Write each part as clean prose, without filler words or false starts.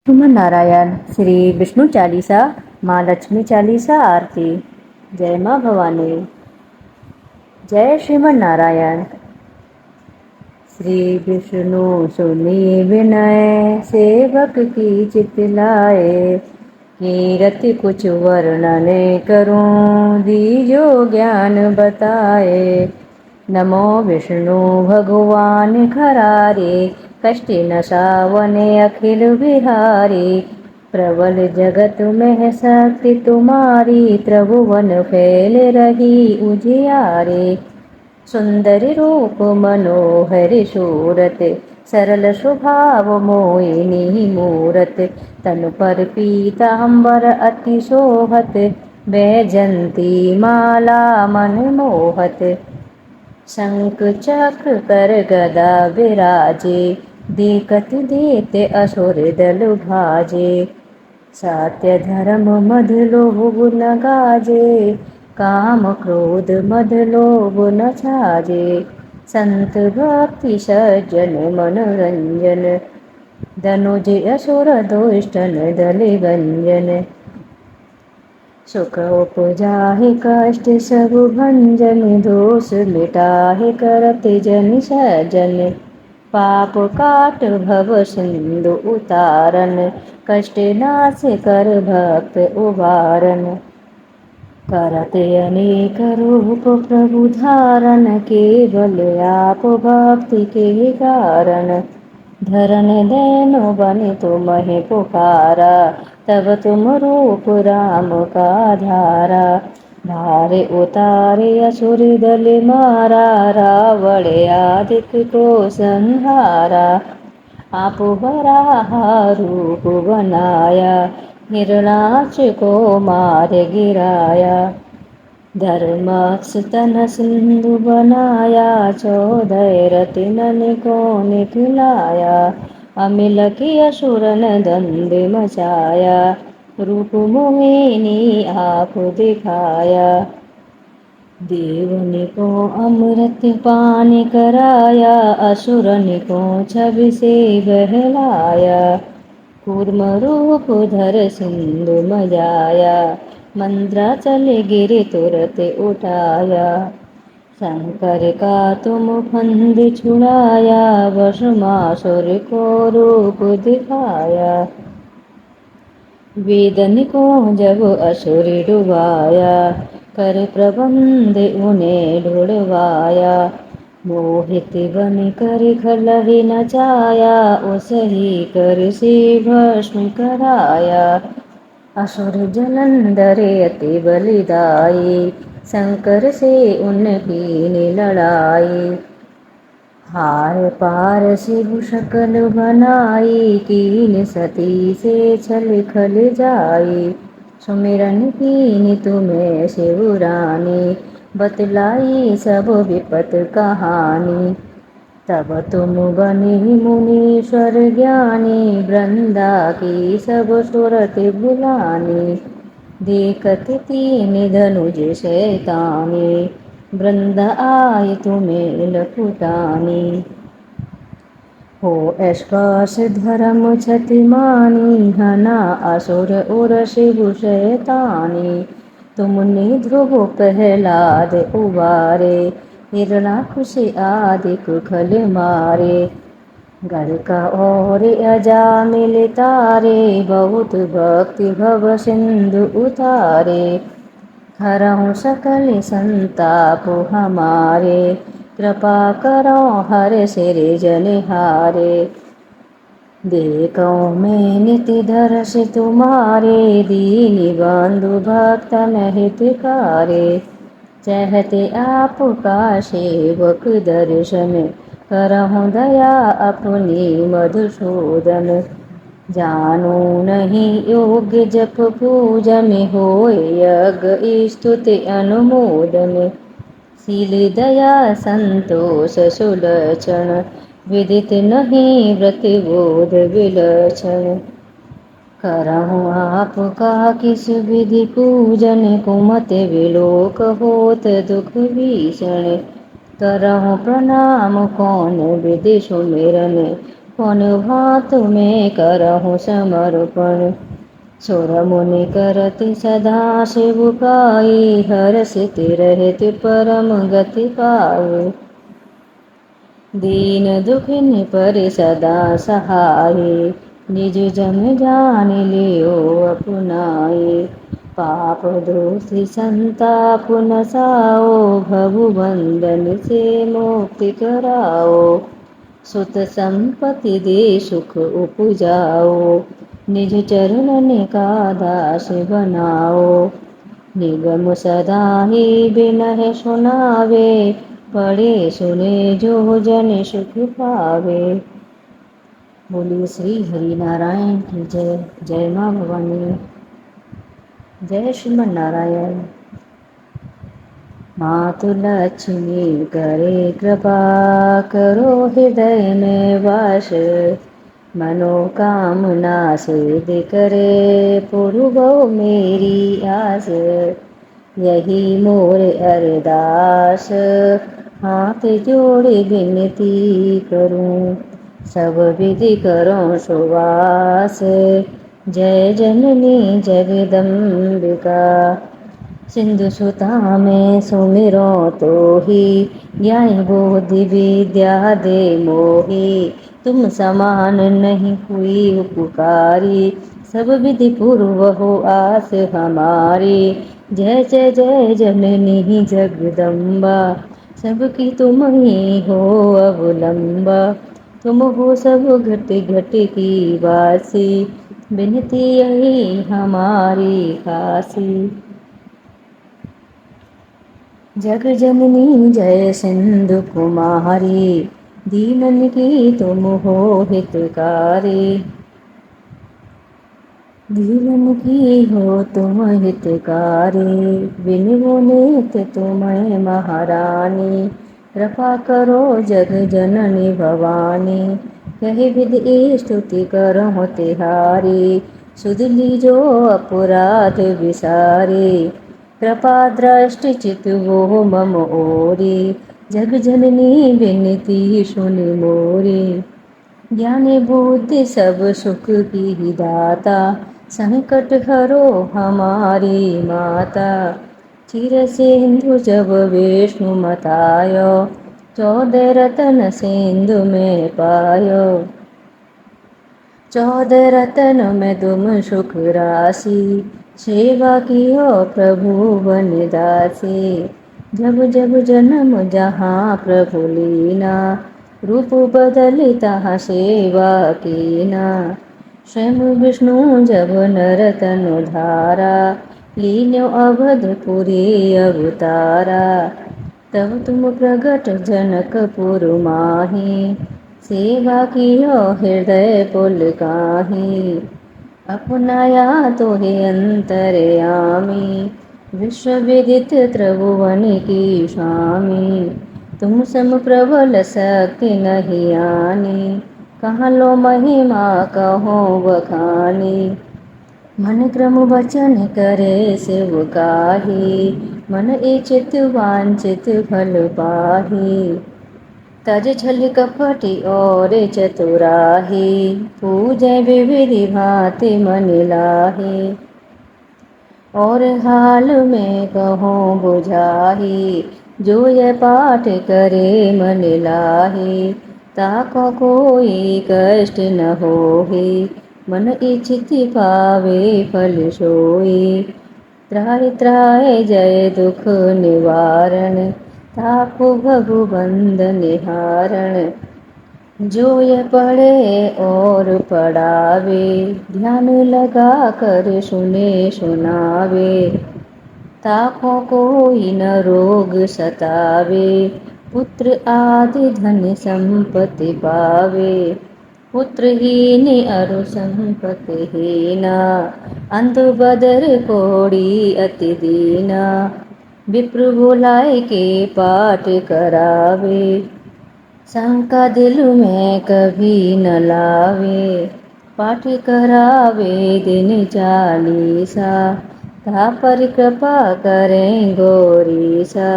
श्रीमन नारायण श्री विष्णु चालीसा माँ लक्ष्मी चालीसा आरती। जय माँ भवानी। जय श्रीमन नारायण। श्री विष्णु सुनी विनय सेवक की चित लाए। कीरति कुछ वर्णन करूं दीजो ज्ञान बताए। नमो विष्णु भगवान खरारे कष्ट न सावने अखिल बिहारी। प्रबल जगत में शक्ति तुम्हारी त्रिभुवन फैल रही उजियारे। सुंदर रूप मनोहर सूरत सरल स्वभाव मोहिनी मूरत। तन पर पीतांबर अति शोभत बैजंती माला मन मोहत। शंख चक्र कर गदा विराजे देखत देते असुर दल भाजे। सत्य धर्म मध लोभ न गाजे काम क्रोध मद लोभ न छाजे। संत भक्ति सज्जन मनोरंजन धनुज असुर दुष्टन दले गंजन। सुख उपजाहि कष्ट सब भंजन दोष मिटाहि करत जन सज्जन। पाप काट भव सिंधु उतारन कष्ट नाश कर भक्त उबारन। करत अनेक रूप प्रभु धारन केवल आप भक्ति के कारण। धरन देनु बनि तुम्हें पुकारा तब तुम रूप राम का धारा। भारे उतारे असुर दल मारा रावण आदिक को संहारा। आप बराहा रूप बनाया हिरणाक्ष को मार गिराया। धर्मक्ष तन सिंधु बनाया 14 रत्नन को निकलाया। अमिल की असुरन दंड मचाया रूप मोहिनी आप दिखाया। देवन को अमृत पान कराया असुरन को छवि से बहलाया। कूर्म रूप धर सिंधु मजाया मंद्राचल गिर तुरत उठाया। शंकर का तुम फंद छुड़ाया भस्मासुर को रूप दिखाया। वेदन को जब असुर डुबाया कर प्रबंध उन्हें ढुड़वाया। मोहित बन कर खलहि नचाया उसही कर से भस्म कराया। असुर जलंधर अति बलिदाई शंकर से उनकी लड़ाई। हार पार शिव शकल बनाई कीन सती से छल खल जाई। सुमिरन कीन तुम्हें शिव रानी बतलाई सब विपत कहानी। तब तुम बनी मुनीश्वर ज्ञानी वृंदा की सब सुरत भुलानी। देखत तीन धनुज शैतानी वृंदा आय तुम्हें लकुटानी। हो स्पर्श धर्म क्षति मानी हना असुर उर शिव शैतानी। तुमने ध्रुव प्रहलाद उबारे हिरणाक्ष आदि कुखल मारे। घर का और अजामिल तारे बहुत भक्ति भव सिंधु उतारे। हरहु सकल संताप हमारे कृपा करो हर सिर जनिहारे। देखो मैं निति दर्श तुम्हारे दीन बंधु भक्तन हितकारे। चाहते आपका सेवक दर्शन करहु दया अपनी मधुसूदन। जानो नहीं योग्य जप पूजन होय यज्ञ स्तुति अनुमोदन। शील दया संतोष सुलक्षण विदित नहीं व्रत बोध विलक्षण। करहु आपका किस विधि पूजन कुमत विलोक होत दुख भीषण। करहु प्रणाम कौन विधि सुमिरन कौन भात में करहु समर्पण। सुर मुनि करति सदा शिवकाई, हरषित रहति परम गति पाए। दीन दुखिन पर सदा सहाय, निज जन जान लियो अपनाए। पाप दोषि संताप नसाओ, भवु बंधन से मुक्ति कराओ। सुत संपत्ति दे सुख उपजाओ, निज चरणन का दास बनाओ। निगम सदा ही बिनह सुनावे, पढ़े सुने जो जन सुख पावे। बोलिए श्री हरि नारायण की जय। जय माँ भवानी। जय श्रीमन नारायण। मातु लक्ष्मी करे कृपा, करो हृदय में वास। मनोकामना सिद्ध करे, पुरबो मेरी आस। यही मोर अरदास, हाथ जोड़े विनती करूं। सब विधि करो सुवास, जय जननी जगदम्बिका। सिंधु सुता में सुमिरो तो ही, ज्ञान बुद्धि विद्या दे मोही। तुम समान नहीं हुई उपकारी, सब विधि पूर्व हो आस हमारी। जय जय जय जननी जगदम्बा, सबकी तुम ही हो अवलंबा। तुम हो सब घट घट की वासी, बिनती यही हमारी खासी। जग जननी जय सिंधु कुमारी, दीनन की तुम हो हितकारी। दीनन की हो तुम हितकारी, विनु नित तुम महारानी। कृपा करो जग जननी भवानी, कही विधि स्तुति करो तिहारी। सुध लीजो अपराध विसारी, कृपा दृष्टि चित वो मम ओरी। जग जननी विनती सुनि मोरी, ज्ञानी बुद्धि सब सुख की दाता। संकट हरो हमारी माता, चिर सिंधु जब विष्णु मतायो। 14 रतन सिंधु में पायो, 14 रतन में तुम सुख राशि। सेवा कियो प्रभु वनदासी, जब जब जन्म जहाँ प्रभु लीना। रूप बदली तहाँ सेवा कीना, स्वयं विष्णु जब नर तनु धारा। लीन्यो अवधपुरी अवतारा, तब तुम प्रगट जनकपुर माही। सेवा कियो हृदय पुलकाही, अपनाया तोहि अंतरयामी। विश्व विदित त्रिभुवन की स्वामी, तुम सम प्रबल शक्ति नहीं आनी। कहाँ लो महिमा कहो बखानी, मन क्रम वचन करे शिव काही। मन इच्छित वांछित फल पाही, तज छल कपटी और चतुराही। पूजय विविधि भांति मन लाही, और हाल में कहो बुझाही। जो ये पाठ करे मन लाही, ताको कोई कष्ट न होही। मन इच्छित पावे फल सोई, त्राहि त्राहि जय दुख निवारण। ताको भगु बंद निहारण, जो ये पढ़े और पढ़ावे। ध्यान लगा कर सुने सुनावे, ताको कोई न रोग सतावे। पुत्र आदि धन संपत्ति पावे, पुत्रहीन अरु संपत्ति हीना। अंध बदर कोड़ी अति दीना, विप्र बुलाए के पाठ करावे। शंका दिल में कभी न लावे, पाठ करावे दिन 40। ता पर कृपा करें गौरीसा,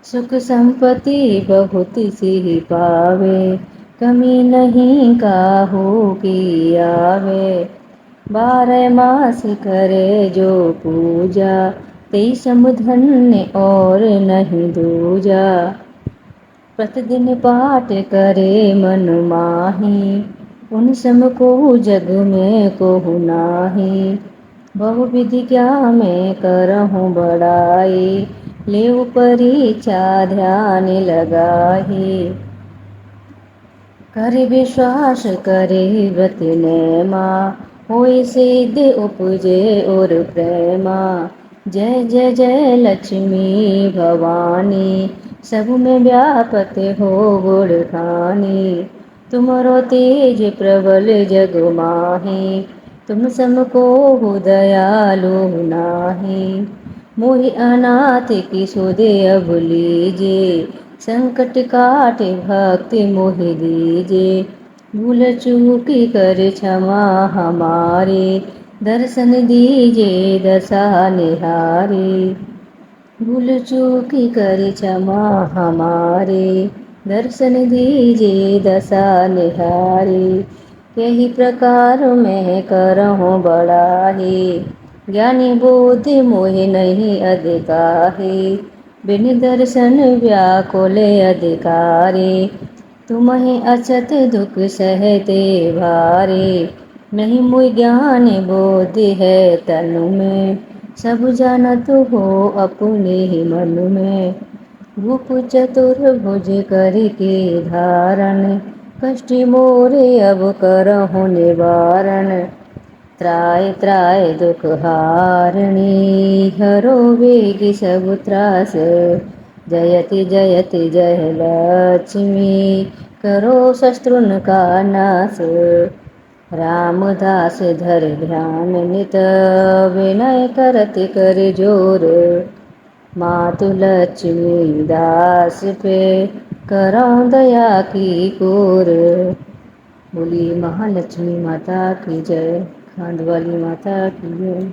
सुख संपत्ति बहुत सी पावे। कमी नहीं काहू की आवे। 12 मास करे जो पूजा, तेई समधन्य और नहीं दूजा। प्रतिदिन पाठ करे मन माही, उन सम को जग में कोहु नाही। बहु विधि क्या मैं करहूँ बड़ाई, लेव परीक्षा ध्यान लगाही। करे विश्वास करे व्रत नेमा, होय सिद्ध उपजे और प्रेमा। जय जय जय लक्ष्मी भवानी, सब में व्यापत हो गुण खानी। तुमरो तेज प्रबल जग माही, तुम समको हो दयालु नाही। मोहि अनाथ की सुधे अब लीजे, संकट काटे भक्ति मोहि दीजे। भूल चूकी कर क्षमा हमारे, दर्शन दीजे दशा निहारे। भूल चूकी कर क्षमा हमारे, दर्शन दीजे दशा निहारे। यही प्रकार मैं करहूँ बड़ाही, ज्ञानी बुद्धि मोहि नहीं अधिकाही। बिन दर्शन व्याकुल अधिकारी, तुम्हें अचत दुख सहते भारे। नहीं मुझ ज्ञान बुद्धि है तनु में, सब जानत हो अपने ही मन में। रूप चतुर्भुज करके धारण, कष्ट मोरे अब करहु निवारण। त्राय त्राय दुख हारणी, हरो वेग सब त्रास। जयति जयति जय लक्ष्मी, करो शत्रुन का नाश। रामदास धर ध्यान नित, विनय करत कर जोर। मातु लक्ष्मी दास पे, करौं दया की कोर। बोली महालक्ष्मी माता की जय, खांड वाली माता की जय।